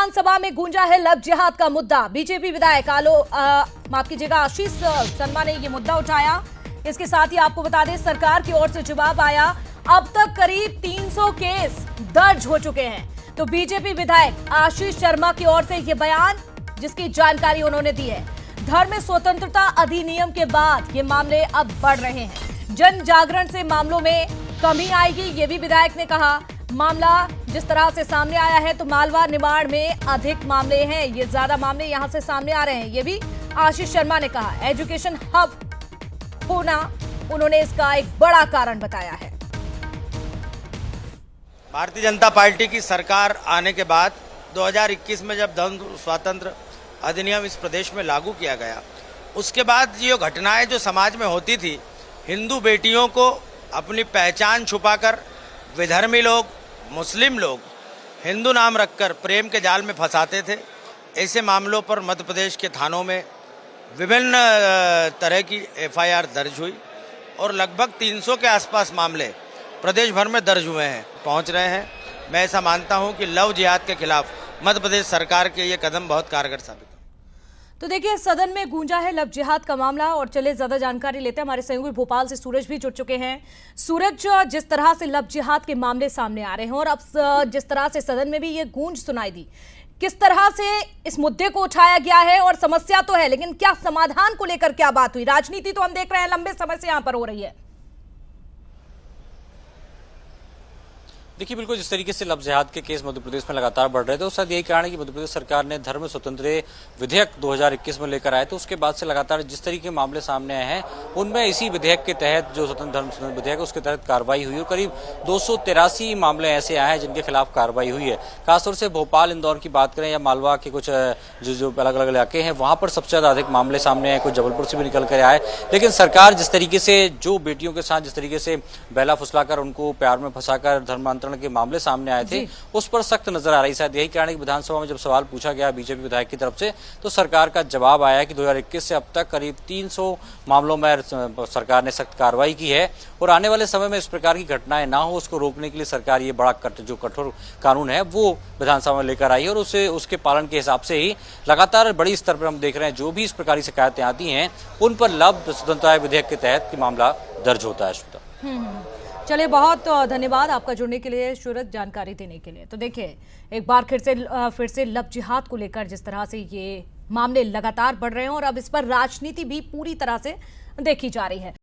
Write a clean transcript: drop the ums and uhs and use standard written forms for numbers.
विधानसभा में गूंजा है लव जिहाद का मुद्दा। बीजेपी विधायक आशीष शर्मा ने ये मुद्दा उठाया। इसके साथ ही आपको बता दें, सरकार की ओर से जवाब आया। अब तक करीब 300 केस दर्ज हो चुके हैं। तो बीजेपी विधायक आशीष शर्मा की ओर से ये बयान, जिसकी जानकारी उन्होंने दी है। धर्म स्वतंत्रता अधिनियम के बाद ये मामले अब बढ़ रहे हैं। जन जागरण से मामलों में कमी आएगी, ये भी विधायक ने कहा। मामला जिस तरह से सामने आया है तो मालवा निमाड़ में अधिक मामले हैं, ये ज्यादा मामले यहां से सामने आ रहे हैं, ये भी आशीष शर्मा ने कहा। एजुकेशन हब होना उन्होंने इसका एक बड़ा कारण बताया है। भारतीय जनता पार्टी की सरकार आने के बाद 2021 में जब धर्म स्वातंत्र अधिनियम इस प्रदेश में लागू किया गया, उसके बाद ये घटनाएं जो समाज में होती थी, हिंदू बेटियों को अपनी पहचान छुपाकर विधर्मी लोग, मुस्लिम लोग हिंदू नाम रखकर प्रेम के जाल में फंसाते थे। ऐसे मामलों पर मध्य प्रदेश के थानों में विभिन्न तरह की एफआईआर दर्ज हुई और लगभग 300 के आसपास मामले प्रदेश भर में दर्ज हुए हैं, पहुंच रहे हैं। मैं ऐसा मानता हूं कि लव जिहाद के खिलाफ मध्य प्रदेश सरकार के ये कदम बहुत कारगर साबित। तो देखिए, सदन में गूंजा है लव जिहाद का मामला और चले ज्यादा जानकारी लेते हैं। हमारे सहयोगी भोपाल से सूरज भी जुड़ चुके हैं। सूरज, जिस तरह से लव जिहाद के मामले सामने आ रहे हैं और अब जिस तरह से सदन में भी ये गूंज सुनाई दी, किस तरह से इस मुद्दे को उठाया गया है? और समस्या तो है, लेकिन क्या समाधान को लेकर क्या बात हुई? राजनीति तो हम देख रहे हैं लंबे समय से यहां पर हो रही है। देखिए, बिल्कुल जिस तरीके से लव जिहाद के केस मध्य प्रदेश में लगातार बढ़ रहे थे, उसका यही कारण है कि मध्य प्रदेश सरकार ने धर्म स्वतंत्र विधेयक 2021 में लेकर आए थे। उसके बाद से लगातार जिस तरीके के मामले सामने आए हैं, उनमें इसी विधेयक के तहत, जो स्वतंत्र धर्म स्वतंत्र विधेयक है, उसके तहत कार्रवाई हुई और करीब 283 मामले ऐसे आए हैं जिनके खिलाफ कार्रवाई हुई है। खासतौर से भोपाल, इंदौर की बात करें या मालवा के कुछ जो अलग अलग इलाके हैं, वहां पर सबसे ज्यादा अधिक मामले सामने आए। कुछ जबलपुर से भी निकल कर आए। लेकिन सरकार जिस तरीके से जो बेटियों के साथ जिस तरीके से बहला फुसलाकर उनको प्यार में फंसाकर धर्मांतरण के मामले सामने आए थे, उस पर सख्त नजर आ रही। शायद यही कारण है कि विधानसभा में जब सवाल पूछा गया बीजेपी विधायक की तरफ से, तो सरकार का जवाब आया कि 2021 से अब तक करीब 300 मामलों में सरकार ने सख्त कार्रवाई की है और आने वाले समय में इस प्रकार की घटनाएं ना हो, उसको रोकने के लिए सरकार ये बड़ा जो कठोर कानून है वो विधानसभा में लेकर आई है। और उसके पालन के हिसाब से ही लगातार बड़ी स्तर पर हम देख रहे हैं जो भी इस प्रकार की शिकायतें आती हैं, उन पर लव स्वतंत्रता विधेयक के तहत मामला दर्ज होता है। चलिए, बहुत धन्यवाद आपका जुड़ने के लिए सूरज, जानकारी देने के लिए। तो देखिए, एक बार फिर से लव जिहाद को लेकर जिस तरह से ये मामले लगातार बढ़ रहे हैं और अब इस पर राजनीति भी पूरी तरह से देखी जा रही है।